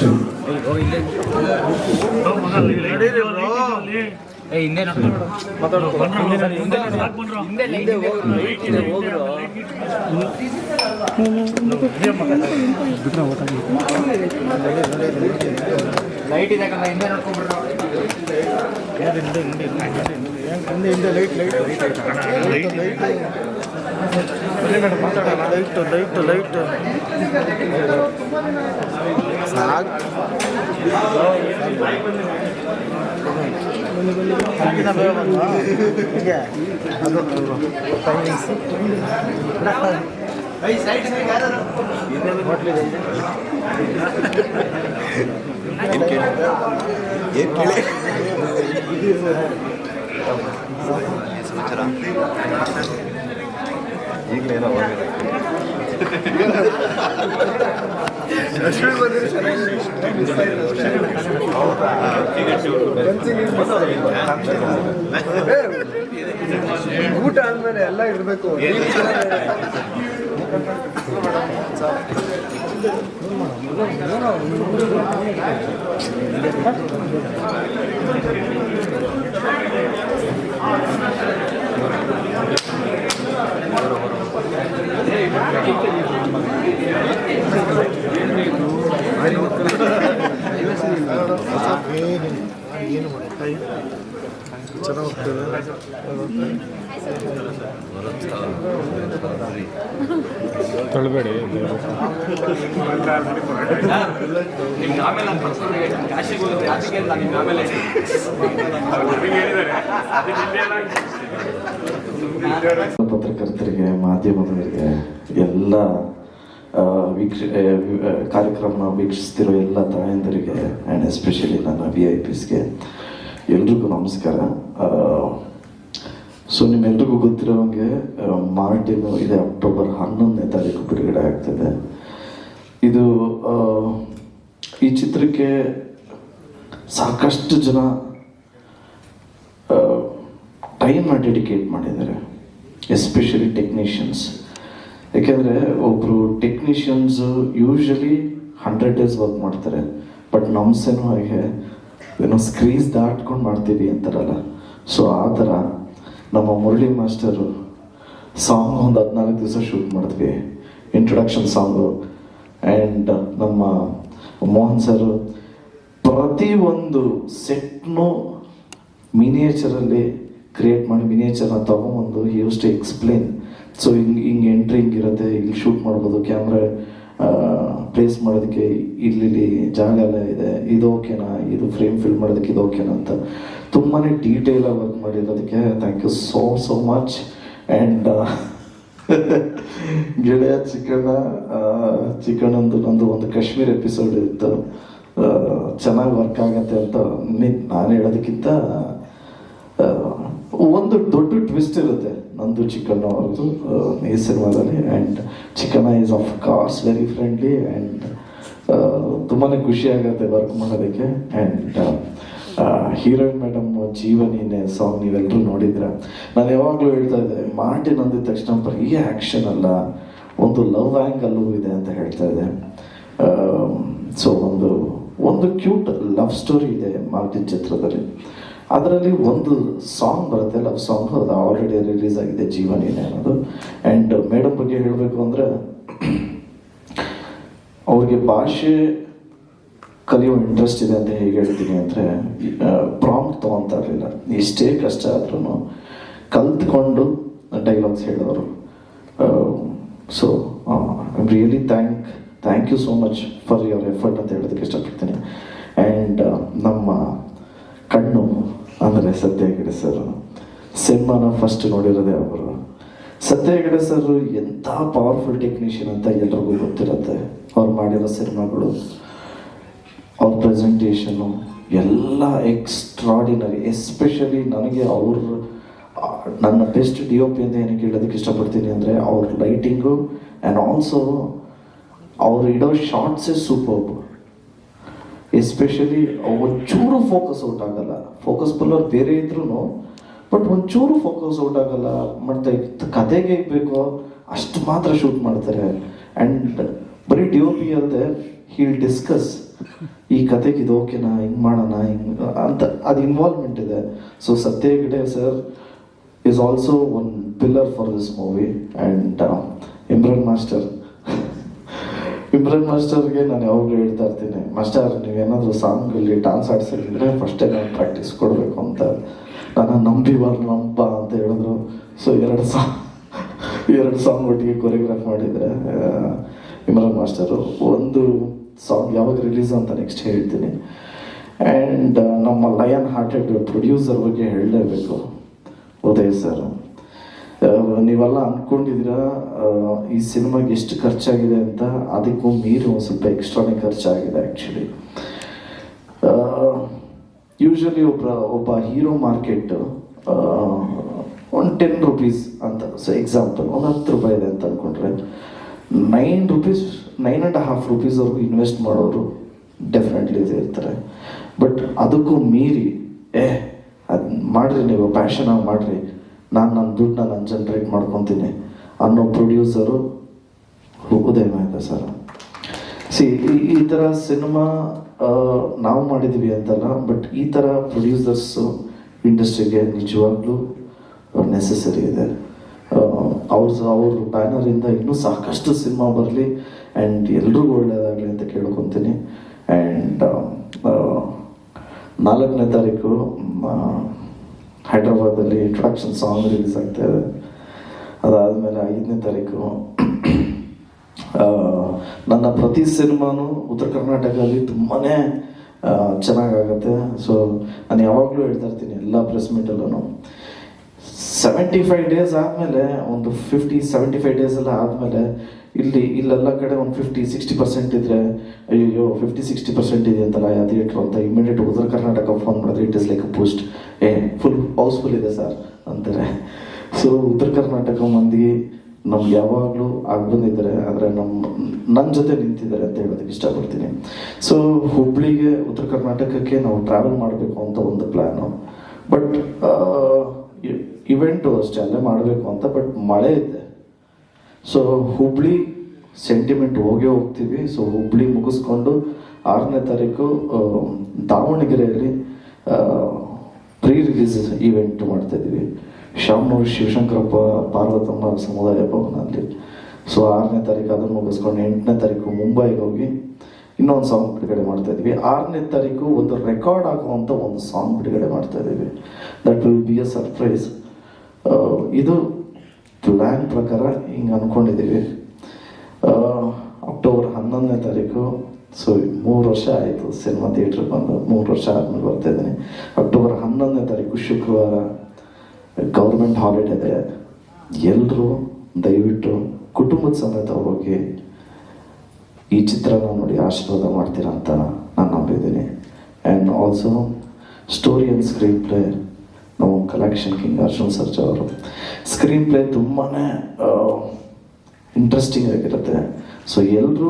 ಹಿಂದೆ ಲೈಟ್ ಇದೆ ಕಣ, ಹಿಂದೆ ನೋಡ್ಕೊಂಡ್ಬಿಡ್ರು. ಹಿಂದೆ light light light light light ಸಾಕು. ಅದು ಟೈಮಿಂಗ್ಸ್ ಏನು ಕೇಳಿ ಸಮಾಚಾರ ಈಗಲೇ ಏನೋ ಊಟ ಆದ್ಮೇಲೆ ಎಲ್ಲ ಇರಬೇಕು. ಏನು ಮಾಡಿ ಚೆನ್ನಾಗಿ ತಳಬೇಡಿ. ಪತ್ರಕರ್ತರಿಗೆ, ಮಾಧ್ಯಮದವರಿಗೆ, ಎಲ್ಲ ಕಾರ್ಯಕ್ರಮ ವೀಕ್ಷಿಸ್ತಿರೋ ಎಲ್ಲ ತಾಯಂದರಿಗೆ ಆ್ಯಂಡ್ ಎಸ್ಪೆಷಲಿ ನನ್ನ VIPsಗೆ ಎಲ್ರಿಗೂ ನಮಸ್ಕಾರ. ಸೊ ನಿಮ್ಮೆಲ್ರಿಗೂ ಗೊತ್ತಿರೋಂಗೆ ಮಾರ್ಟಿನು ಇದೆ ಅಕ್ಟೋಬರ್ 11ನೇ ತಾರೀಕು ಬಿಡುಗಡೆ ಆಗ್ತದೆ. ಇದು ಈ ಚಿತ್ರಕ್ಕೆ ಸಾಕಷ್ಟು ಜನ ಟೈಮ್ನ ಡೆಡಿಕೇಟ್ ಮಾಡಿದ್ದಾರೆ, ಎಸ್ಪೆಷಲಿ ಟೆಕ್ನಿಷಿಯನ್ಸ್. ಯಾಕೆಂದರೆ ಒಬ್ಬರು ಟೆಕ್ನಿಷಿಯನ್ಸು ಯೂಶ್ವಲಿ 100 days ವರ್ಕ್ ಮಾಡ್ತಾರೆ, ಬಟ್ ನಮ್ಸೇನೋ ಹಾಗೆ ಏನೋ ಸ್ಕ್ರೀಸ್ ದಾಟ್ಕೊಂಡು ಮಾಡ್ತೀವಿ ಅಂತಾರಲ್ಲ, ಸೊ ಆ ಥರ ನಮ್ಮ ಮುರಳಿ ಮಾಸ್ಟರು ಸಾಂಗ್ ಒಂದು 14 ದಿವಸ ಶೂಟ್ ಮಾಡಿದ್ವಿ, ಇಂಟ್ರೊಡಕ್ಷನ್ ಸಾಂಗು. ಆ್ಯಂಡ್ ನಮ್ಮ ಮೋಹನ್ ಸರು ಪ್ರತಿಯೊಂದು ಸೆಟ್ನು ಮಿನಿಯೇಚರಲ್ಲಿ ಕ್ರಿಯೇಟ್ ಮಾಡಿ ಮಿನಿಯೇಚರ್ನ ತೊಗೊಂಬಂದು ಯೂಸ್ ಟು ಎಕ್ಸ್ಪ್ಲೇನ್. ಸೊ ಹಿಂಗೆ ಎಂಟ್ರಿ ಹಿಂಗಿರುತ್ತೆ, ಇಲ್ಲಿ ಶೂಟ್ ಮಾಡ್ಬೋದು, ಕ್ಯಾಮ್ರಾ ಪ್ಲೇಸ್ ಮಾಡೋದಕ್ಕೆ ಇಲ್ಲಿ ಜಾಗ ಎಲ್ಲ ಇದೆ, ಇದು ಓಕೆನಾ, ಇದು ಫ್ರೇಮ್ ಫಿಲ್ ಮಾಡೋದಕ್ಕೆ ಇದು ಓಕೆನಾ ಅಂತ ತುಂಬಾ ಡೀಟೇಲಾಗಿ ವರ್ಕ್ ಮಾಡಿರೋದಕ್ಕೆ thank you so much. And ಗೆಳೆಯ ಚಿಕಣ್ಣಂದು ನಂದು ಒಂದು ಕಾಶ್ಮೀರ್ ಎಪಿಸೋಡ್ ಇತ್ತು, ಚೆನ್ನಾಗಿ ವರ್ಕ್ ಆಗತ್ತೆ ಅಂತ ನಾನು ಹೇಳೋದಕ್ಕಿಂತ ಒಂದು ದೊಡ್ಡ ಟ್ವಿಸ್ಟ್ ಇರುತ್ತೆ ನಂದು ಚಿಕಣ್ಣ ಅವ್ರದ್ದು ಈ ಸಿನಿಮಾದಲ್ಲಿ. And Chikkanna is of course very friendly and ತುಂಬಾ ಖುಷಿ ಆಗುತ್ತೆ ವರ್ಕ್ ಮಾಡೋದಕ್ಕೆ. ಆ್ಯಂಡ್ ಹೀರೋಯಿನ್ ಮೇಡಮ್ ಜೀವನಿನೇ ಸಾಂಗ್ ನೀವೆಲ್ಲರೂ ನೋಡಿದ್ರೆ, ನಾನು ಯಾವಾಗಲೂ ಹೇಳ್ತಾ ಇದ್ದೆ, ಮಾರ್ಟಿನ್ ಅಂದಿದ ತಕ್ಷಣ ಬರೀ ಆ್ಯಕ್ಷನ್ ಅಲ್ಲ, ಒಂದು ಲವ್ ಆ್ಯಂಗಲ್ಲೂ ಇದೆ ಅಂತ ಹೇಳ್ತಾ ಇದ್ದೆ. ಸೊ ಒಂದು ಕ್ಯೂಟ್ ಲವ್ ಸ್ಟೋರಿ ಇದೆ ಮಾರ್ಟಿನ್ ಚಿತ್ರದಲ್ಲಿ. ಅದರಲ್ಲಿ ಒಂದು ಸಾಂಗ್ ಬರುತ್ತೆ, ಲವ್ ಸಾಂಗ್, ಅದು ಆಲ್ರೆಡಿ ರಿಲೀಸ್ ಆಗಿದೆ, ಜೀವನಿನೇ ಅನ್ನೋದು. ಆ್ಯಂಡ್ ಮೇಡಮ್ ಬಗ್ಗೆ ಹೇಳಬೇಕು ಅಂದರೆ, ಅವ್ರಿಗೆ ಭಾಷೆ ಕಲಿಯೋ ಇಂಟ್ರೆಸ್ಟ್ ಇದೆ ಅಂತ ಹೇಗೆ ಹೇಳ್ತೀನಿ ಅಂದರೆ, ಪ್ರಾಂಪ್ಟ್ ತೊಗೊತಾ ಇರಲಿಲ್ಲ, ಎಷ್ಟೇ ಕಷ್ಟ ಆದ್ರೂ ಕಲ್ತ್ಕೊಂಡು ಡೈಲಾಗ್ಸ್ ಹೇಳೋರು. So I really thank you so much for your effort ಅಂತ ಹೇಳೋದಕ್ಕೆ ಇಷ್ಟಪಡ್ತೀನಿ. ಆ್ಯಂಡ್ ನಮ್ಮ ಕಣ್ಣು ಅಂದರೆ ಸತ್ಯ ಹೆಗಡೆ ಸರ್, ಸಿನಿಮಾನ ಫಸ್ಟ್ ನೋಡಿರೋದೇ ಅವರು. ಸತ್ಯ ಹೆಗಡೆ ಸರ್ ಎಂಥ ಪವರ್ಫುಲ್ ಟೆಕ್ನಿಷಿಯನ್ ಅಂತ ಎಲ್ರಿಗೂ ಗೊತ್ತಿರುತ್ತೆ. ಅವ್ರು ಮಾಡಿರೋ ಸಿನಿಮಾಗಳು, ಅವ್ರ ಪ್ರೆಸೆಂಟೇಷನು ಎಲ್ಲ ಎಕ್ಸ್ಟ್ರಾಡಿನರಿ. ಎಸ್ಪೆಷಲಿ ನನಗೆ ನನ್ನ ಬೆಸ್ಟ್ DOP ಅಂತ ಏನಕ್ಕೆ ಹೇಳೋದಕ್ಕೆ ಇಷ್ಟಪಡ್ತೀನಿ ಅಂದರೆ, ಅವ್ರ ಲೈಟಿಂಗು ಆ್ಯಂಡ್ ಆಲ್ಸೋ ಅವ್ರು ಇಡೋ ಶಾರ್ಟ್ಸೇ ಸೂಪರ್ಬ್. ಎಸ್ಪೆಷಲಿ ಒಂಚೂರು ಫೋಕಸ್ ಔಟ್ ಆಗಲ್ಲ, ಫೋಕಸ್ ಪುಲ್ಲರ್ ಬೇರೆ ಇದ್ರೂ ಬಟ್ ಒಂಚೂರು ಫೋಕಸ್ ಔಟ್ ಆಗಲ್ಲ. ಮತ್ತು ಕತೆಗೆ ಬೇಕೋ ಅಷ್ಟು ಮಾತ್ರ ಶೂಟ್ ಮಾಡ್ತಾರೆ. ಆ್ಯಂಡ್ ಬರೀ DOP ಅಲ್ಲದೆ ಹೀಲ್ ಡಿಸ್ಕಸ್ ಈ ಕತೆಗೆ ಇದು ಓಕೆನಾ, ಹಿಂಗೆ ಮಾಡೋಣ, ಹಿಂಗೆ ಅಂತ ಅದು ಇನ್ವಾಲ್ವ್ಮೆಂಟ್ ಇದೆ. So Satya Hegde sir is also one pillar for this movie. And Imran ಮಾಸ್ಟರ್ಗೆ ನಾನು ಯಾವಾಗಲೂ ಹೇಳ್ತಾ ಇರ್ತೀನಿ, ಮಾಸ್ಟರ್ ನೀವೇನಾದರೂ ಸಾಂಗಲ್ಲಿ ಡಾನ್ಸ್ ಆಡ್ಸಿದ್ರೆ ಫಸ್ಟೇ ನಾನು ಪ್ರಾಕ್ಟೀಸ್ ಕೊಡಬೇಕು ಅಂತ. ನಾನು ನಂಬ ಅಂತ ಹೇಳಿದ್ರು. ಸೊ ಎರಡು ಸಾಂಗ್ ಒಟ್ಟಿಗೆ ಕೊರಿಯೋಗ್ರಾಫ್ ಮಾಡಿದರೆ ಇಮ್ರಾನ್ ಮಾಸ್ಟರು. ಒಂದು ಸಾಂಗ್ ಯಾವಾಗ ರಿಲೀಸ್ ಅಂತ ನೆಕ್ಸ್ಟ್ ಹೇಳ್ತೀನಿ. ಆ್ಯಂಡ್ ನಮ್ಮ ಲಯನ್ ಹಾರ್ಟೆಡ್ ಪ್ರೊಡ್ಯೂಸರ್ ಬಗ್ಗೆ ಹೇಳಲೇಬೇಕು, ಉದಯ್ ಸರ್. ನೀವೆಲ್ಲ ಅಂದ್ಕೊಂಡಿದ್ದೀರಾ ಈ ಸಿನಿಮಾಗೆ ಎಷ್ಟು ಖರ್ಚಾಗಿದೆ ಅಂತ, ಅದಕ್ಕೂ ಮೀರಿ ಒಂದು ಸ್ವಲ್ಪ ಎಕ್ಸ್ಟ್ರಾನೇ ಖರ್ಚಾಗಿದೆ ಆ್ಯಕ್ಚುಲಿ. ಯೂಶ್ವಲಿ ಒಬ್ಬ ಹೀರೋ ಮಾರ್ಕೆಟ್ ಒಂದು 10 ರೂಪೀಸ್ ಅಂತ, ಸೊ ಎಕ್ಸಾಂಪಲ್ ಒಂದು 10 ರೂಪಾಯಿ ಇದೆ ಅಂತ ಅಂದ್ಕೊಂಡ್ರೆ 9.5 ರೂಪೀಸ್ವರೆಗೂ ಇನ್ವೆಸ್ಟ್ ಮಾಡೋರು ಡೆಫಿನೆಟ್ಲಿ ಇರ್ತಾರೆ. ಬಟ್ ಅದಕ್ಕೂ ಮೀರಿ ಅದು ಮಾಡಿರಿ, ನೀವು ಪ್ಯಾಷನಾಗಿ ಮಾಡಿರಿ, ನಾನು ನನ್ನ ದುಡ್ಡನ್ನ ನಾನು ಜನ್ರೇಟ್ ಮಾಡ್ಕೊತೀನಿ ಅನ್ನೋ ಪ್ರೊಡ್ಯೂಸರು ಉದಯ್ ಮೆಹ್ತಾ ಸರ್. ಈ ಥರ ಸಿನಿಮಾ ನಾವು ಮಾಡಿದ್ವಿ ಅಂತಲ್ಲ, ಬಟ್ ಈ ಥರ ಪ್ರೊಡ್ಯೂಸರ್ಸು ಇಂಡಸ್ಟ್ರಿಗೆ ನಿಜವಾಗ್ಲೂ ನೆಸೆಸರಿ ಇದೆ. ಅವ್ರ ಬ್ಯಾನರಿಂದ ಇನ್ನೂ ಸಾಕಷ್ಟು ಸಿನಿಮಾ ಬರಲಿ ಆ್ಯಂಡ್ ಎಲ್ರಿಗೂ ಒಳ್ಳೆಯದಾಗಲಿ ಅಂತ ಕೇಳ್ಕೊತೀನಿ. ಆ್ಯಂಡ್ 4ನೇ ತಾರೀಕು ಹೈದ್ರಾಬಾದಲ್ಲಿ ಇಂಟ್ರೊಡಕ್ಷನ್ ಸಾಂಗ್ ರಿಲೀಸ್ ಆಗ್ತಾ ಇದೆ. ಅದಾದಮೇಲೆ 5ನೇ ತಾರೀಕು ನನ್ನ ಪ್ರತಿ ಸಿನಿಮಾನು ಉತ್ತರ ಕರ್ನಾಟಕದಲ್ಲಿ ತುಂಬಾ ಚೆನ್ನಾಗಾಗತ್ತೆ. ಸೊ ನಾನು ಯಾವಾಗಲೂ ಹೇಳ್ತಾ ಇರ್ತೀನಿ ಎಲ್ಲ ಪ್ರೆಸ್ ಮೀಟಲ್ಲೂ, 75 ಡೇಸ್ ಆದಮೇಲೆ, ಒಂದು 50-75 ಡೇಸ್ ಎಲ್ಲ ಆದಮೇಲೆ ಇಲ್ಲೆಲ್ಲ ಕಡೆ ಒಂದು 50-60% ಇದ್ದರೆ ಅಯ್ಯೋ 50-60% ಇದೆ ಅಂತಲ್ಲ ಯಾವ ಥಿಯೇಟ್ರು ಅಂತ ಇಮಿಡಿಯೇಟ್ ಉತ್ತರ ಕರ್ನಾಟಕ ಫೋನ್ ಮಾಡಿದ್ರೆ it is like a post, full houseful ಇದೆ ಸರ್ ಅಂತಾರೆ. ಸೊ ಉತ್ತರ ಕರ್ನಾಟಕ ಮಂದಿ ನಮ್ಗೆ ಯಾವಾಗಲೂ ಬಂದಿದ್ದಾರೆ, ಅಂದರೆ ನನ್ನ ಜೊತೆ ನಿಂತಿದ್ದಾರೆ ಅಂತ ಹೇಳೋದಕ್ಕೆ ಇಷ್ಟಪಡ್ತೀನಿ. ಸೊ ಹುಬ್ಳಿಗೆ ಉತ್ತರ ಕರ್ನಾಟಕಕ್ಕೆ ನಾವು ಟ್ರಾವೆಲ್ ಮಾಡಬೇಕು ಅಂತ ಒಂದು ಪ್ಲ್ಯಾನು. ಬಟ್ ಇವೆಂಟು ಅಷ್ಟೇ ಅಲ್ಲೇ ಮಾಡಬೇಕು ಅಂತ, ಬಟ್ ಮಳೆ ಇದೆ. ಸೊ ಹುಬ್ಳಿ ಸೆಂಟಿಮೆಂಟ್ ಹೋಗ್ತೀವಿ. ಸೊ ಹುಬ್ಳಿ ಮುಗಿಸ್ಕೊಂಡು 6ನೇ ತಾರೀಕು ದಾವಣಗೆರೆಯಲ್ಲಿ ಪ್ರೀ ರಿಲೀಸ್ ಈವೆಂಟ್ ಮಾಡ್ತಾಯಿದ್ದೀವಿ, ಶಾಮನೂರು ಶಿವಶಂಕರಪ್ಪ ಪಾರ್ವತಮ್ಮ ಸಮುದಾಯ ಭವನಲ್ಲಿ. ಸೊ 6ನೇ ತಾರೀಕು ಅದನ್ನು ಮುಗಿಸ್ಕೊಂಡು 8ನೇ ತಾರೀಕು ಮುಂಬೈಗೆ ಹೋಗಿ ಇನ್ನೊಂದು ಸಾಂಗ್ ಬಿಡುಗಡೆ ಮಾಡ್ತಾಯಿದ್ವಿ. 6ನೇ ತಾರೀಕು ಒಂದು ರೆಕಾರ್ಡ್ ಆಗುವಂಥ ಒಂದು ಸಾಂಗ್ ಬಿಡುಗಡೆ ಮಾಡ್ತಾಯಿದ್ದೀವಿ. That will be A surprise. ಇದು ಪ್ಲ್ಯಾನ್ ಪ್ರಕಾರ ಹಿಂಗೆ ಅಂದ್ಕೊಂಡಿದ್ದೀವಿ. ಅಕ್ಟೋಬರ್ 11ನೇ ತಾರೀಕು, ಸೊ 3 ವರ್ಷ ಆಯಿತು ಸಿನಿಮಾ ಥಿಯೇಟ್ರಿಗೆ ಬಂದು, 3 ವರ್ಷ ಆದಮೇಲೆ ಬರ್ತಾಯಿದ್ದೀನಿ. ಅಕ್ಟೋಬರ್ 11ನೇ ತಾರೀಕು ಶುಕ್ರವಾರ ಗೌರ್ಮೆಂಟ್ ಹಾಲಿಡೇ ಇದೆ. ಎಲ್ಲರೂ ದಯವಿಟ್ಟು ಕುಟುಂಬದ ಸಮೇತ ಹೋಗಿ ಈ ಚಿತ್ರನ ನೋಡಿ ಆಶೀರ್ವಾದ ಮಾಡ್ತೀರಾ ಅಂತ ನಾನು ನಂಬಿದ್ದೀನಿ. And also story and screenplay ನಾವು ಕಲೆಕ್ಷನ್ ಕಿಂಗ್ ಅರ್ಜುನ್ ಸರ್ಜಾ ಅವರು. ಸ್ಕ್ರೀನ್ ಪ್ಲೇ ತುಂಬಾ ಇಂಟ್ರೆಸ್ಟಿಂಗ್ ಆಗಿರುತ್ತೆ. ಸೊ ಎಲ್ಲರೂ,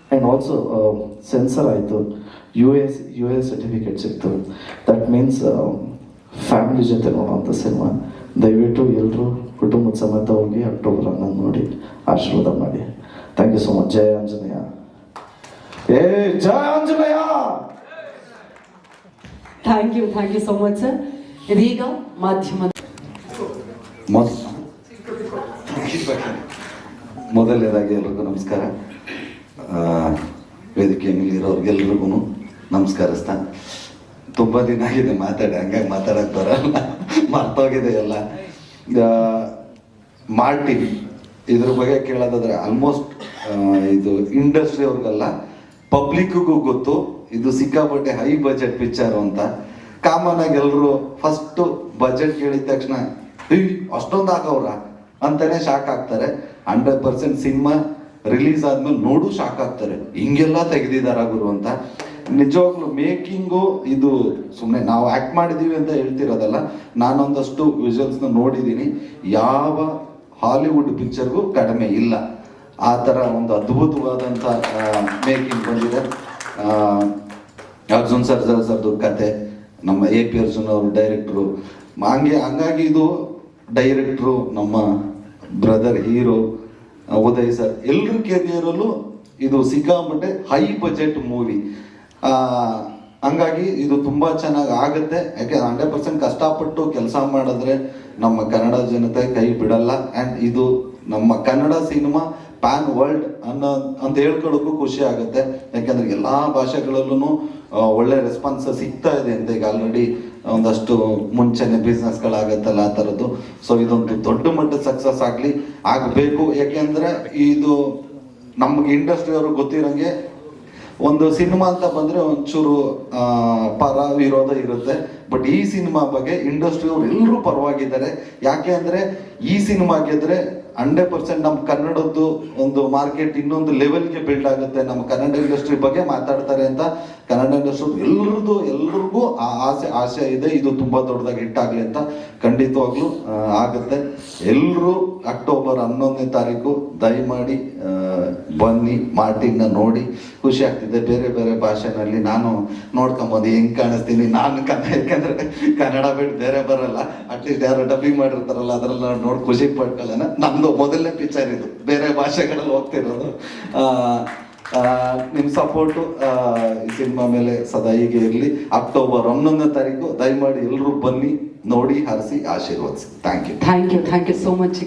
ಆ್ಯಂಡ್ ಆಲ್ಸೋ ಸೆನ್ಸರ್ ಆಯಿತು, ಯು ಎ ಸರ್ಟಿಫಿಕೇಟ್ ಸಿಕ್ತು. ದಟ್ ಮೀನ್ಸ್ ಫ್ಯಾಮಿಲಿ ಜೊತೆ ನೋಡುವಂಥ ಸಿನಿಮಾ. ದಯವಿಟ್ಟು ಎಲ್ಲರೂ ಕುಟುಂಬದ ಸಮೇತ ಹೋಗಿ ಅಕ್ಟೋಬರ್ 11 ನೋಡಿ ಆಶೀರ್ವಾದ ಮಾಡಿ. Thank you so much. ಜಯ ಆಂಜನೇಯ. ಜಯ Anjaneya. Thank you so much sir. ಇದೀಗ ಮಾಧ್ಯಮ ಮೊದಲನೇದಾಗಿ ಎಲ್ರಿಗೂ ನಮಸ್ಕಾರ. ವೇದಿಕೆ ಮೇಲಿರೋರಿಗೆಲ್ರಿಗೂ ನಮಸ್ಕರಿಸ್ತಾ, ತುಂಬ ದಿನ ಆಗಿದೆ ಹಂಗಾಗಿ ಮಾತಾಡಕ್ಕೆ ಬರಲ್ಲ, ಮರ್ತೋಗಿದೆ ಎಲ್ಲ. ಮಾರ್ಟಿನ್ ಇದ್ರ ಬಗ್ಗೆ ಕೇಳೋದಾದ್ರೆ ಆಲ್ಮೋಸ್ಟ್ ಇದು ಇಂಡಸ್ಟ್ರಿ ಅವ್ರಿಗೆಲ್ಲ ಪಬ್ಲಿಕ್ಗೂ ಗೊತ್ತು ಇದು ಸಿಕ್ಕಾಪಟ್ಟೆ ಹೈ ಬಜೆಟ್ ಪಿಕ್ಚರ್ ಅಂತ. ಕಾಮನ್ ಆಗಿ ಎಲ್ಲರೂ ಫಸ್ಟ್ ಬಜೆಟ್ ಕೇಳಿದ ತಕ್ಷಣ ಅಷ್ಟೊಂದು ಹಾಕವ್ರ ಅಂತಾನೆ ಶಾಕ್ ಆಗ್ತಾರೆ. 100% ಸಿನಿಮಾ ರಿಲೀಸ್ ಆದ್ಮೇಲೆ ನೋಡು ಶಾಕ್ ಆಗ್ತಾರೆ, ಹಿಂಗೆಲ್ಲ ತೆಗೆದಿದಾರ ಗುರು ಅಂತ. ನಿಜವಾಗ್ಲು ಮೇಕಿಂಗು ಇದು ಸುಮ್ಮನೆ ನಾವು ಆಕ್ಟ್ ಮಾಡಿದೀವಿ ಅಂತ ಹೇಳ್ತಿರೋದಲ್ಲ, ನಾನೊಂದಷ್ಟು ವಿಜುವಲ್ಸ್ನ ನೋಡಿದ್ದೀನಿ, ಯಾವ ಹಾಲಿವುಡ್ ಪಿಕ್ಚರ್ಗೂ ಕಡಿಮೆ ಇಲ್ಲ. ಆ ಥರ ಒಂದು ಅದ್ಭುತವಾದಂಥ ಮೇಕಿಂಗ್ ಬಂದಿದೆ. ಅರ್ಜುನ್ ಸರ್ದು ಕತೆ, ನಮ್ಮ AP ಅರ್ಜುನ್ ಅವರು ಡೈರೆಕ್ಟ್ರು, ಹಂಗಾಗಿ ಇದು ಡೈರೆಕ್ಟ್ರು, ನಮ್ಮ ಬ್ರದರ್ ಹೀರೋ ಉದಯ್ ಸರ್, ಎಲ್ಲರ ಕೆರಿಯರಲ್ಲೂ ಇದು ಸಿಕ್ಕಾಪಟ್ಟೆ ಹೈ ಬಜೆಟ್ ಮೂವಿ. ಹಂಗಾಗಿ ಇದು ತುಂಬ ಚೆನ್ನಾಗಿ ಆಗುತ್ತೆ. ಯಾಕೆ 100% ಕಷ್ಟಪಟ್ಟು ಕೆಲಸ ಮಾಡಿದ್ರೆ ನಮ್ಮ ಕನ್ನಡ ಜನತೆ ಕೈ ಬಿಡಲ್ಲ. ಆ್ಯಂಡ್ ಇದು ನಮ್ಮ ಕನ್ನಡ ಸಿನಿಮಾ ಪ್ಯಾನ್ ವರ್ಲ್ಡ್ ಅಂತ ಹೇಳ್ಕೊಳ್ಳೋಕ್ಕೂ ಖುಷಿ ಆಗುತ್ತೆ. ಯಾಕೆಂದ್ರೆ ಎಲ್ಲ ಭಾಷೆಗಳಲ್ಲೂ ಒಳ್ಳೆ ರೆಸ್ಪಾನ್ಸ್ ಸಿಗ್ತಾ ಇದೆ ಅಂತ ಈಗ ಆಲ್ರೆಡಿ ಒಂದಷ್ಟು ಮುಂಚೆನೆ ಬಿಸ್ನೆಸ್ಗಳಾಗತ್ತಲ್ಲ ಆ ಥರದ್ದು. ಸೊ ಇದೊಂದು ದೊಡ್ಡ ಮಟ್ಟದ ಸಕ್ಸಸ್ ಆಗಬೇಕು. ಯಾಕೆಂದ್ರೆ ಇದು ನಮ್ಗೆ ಇಂಡಸ್ಟ್ರಿಯವ್ರಿಗೆ ಗೊತ್ತಿರೋಂಗೆ ಒಂದು ಸಿನಿಮಾ ಅಂತ ಬಂದ್ರೆ ಒಂಚೂರು ಪರ ವಿರೋಧ ಇರುತ್ತೆ. ಬಟ್ ಈ ಸಿನಿಮಾ ಬಗ್ಗೆ ಇಂಡಸ್ಟ್ರಿಯವ್ರು ಎಲ್ಲರೂ ಪರವಾಗಿದ್ದಾರೆ. ಯಾಕೆ ಅಂದ್ರೆ ಈ ಸಿನಿಮಾ ಗೆದ್ರೆ 100% ನಮ್ಮ ಕನ್ನಡದ್ದು ಒಂದು ಮಾರ್ಕೆಟ್ ಇನ್ನೊಂದು ಲೆವೆಲ್ಗೆ ಬಿಲ್ಡ್ ಆಗುತ್ತೆ. ನಮ್ಮ ಕನ್ನಡ ಇಂಡಸ್ಟ್ರಿ ಬಗ್ಗೆ ಮಾತಾಡ್ತಾರೆ ಅಂತ ಕನ್ನಡ ಇಂಡಸ್ಟ್ರಿ ಎಲ್ರಿಗೂ ಆ ಆಸೆ ಇದೆ. ಇದು ತುಂಬಾ ದೊಡ್ಡದಾಗಿ ಹಿಟ್ ಆಗ್ಲಿ ಅಂತ ಖಂಡಿತವಾಗ್ಲೂ ಆಗುತ್ತೆ. ಎಲ್ಲರೂ ಅಕ್ಟೋಬರ್ 11ನೇ ತಾರೀಕು ದಯಮಾಡಿ ಬನ್ನಿ, ಮಾರ್ಟಿನ ನೋಡಿ. ಖುಷಿ ಆಗ್ತಿದೆ. ಬೇರೆ ಬೇರೆ ಭಾಷೆನಲ್ಲಿ ನಾನು ನೋಡ್ಕೊಂಬೋದು ಹೆಂಗ್ ಕಾಣಿಸ್ತೀನಿ ನಾನು ಯಾಕಂದ್ರೆ ಕನ್ನಡ ಬಿಟ್ಟು ಬೇರೆ ಬರಲ್ಲ. ಅಟ್ಲೀಸ್ಟ್ ಯಾರು ಡಬ್ಬಿಂಗ್ ಮಾಡಿರ್ತಾರಲ್ಲ ಅದ್ರಲ್ಲಿ ನಾವು ನೋಡಿ ಖುಷಿ ಪಡ್ಕೊಳ್ಳೋಣ. ನಮ್ದು ಮೊದಲನೇ ಪಿಕ್ಚರ್ ಇದು, ಬೇರೆ ಭಾಷೆಗಳಲ್ಲಿ ಹೋಗ್ತಿರೋದು. ನಿಮ್ಮ ಸಪೋರ್ಟು ಈ ಸಿನಿಮಾ ಮೇಲೆ ಸದಾ ಹೀಗೆ ಇರಲಿ. ಅಕ್ಟೋಬರ್ 11ನೇ ತಾರೀಕು ದಯಮಾಡಿ ಎಲ್ಲರೂ ಬನ್ನಿ, ನೋಡಿ, ಹರಿಸಿ, ಆಶೀರ್ವದಿಸಿ. Thank you thank you so much.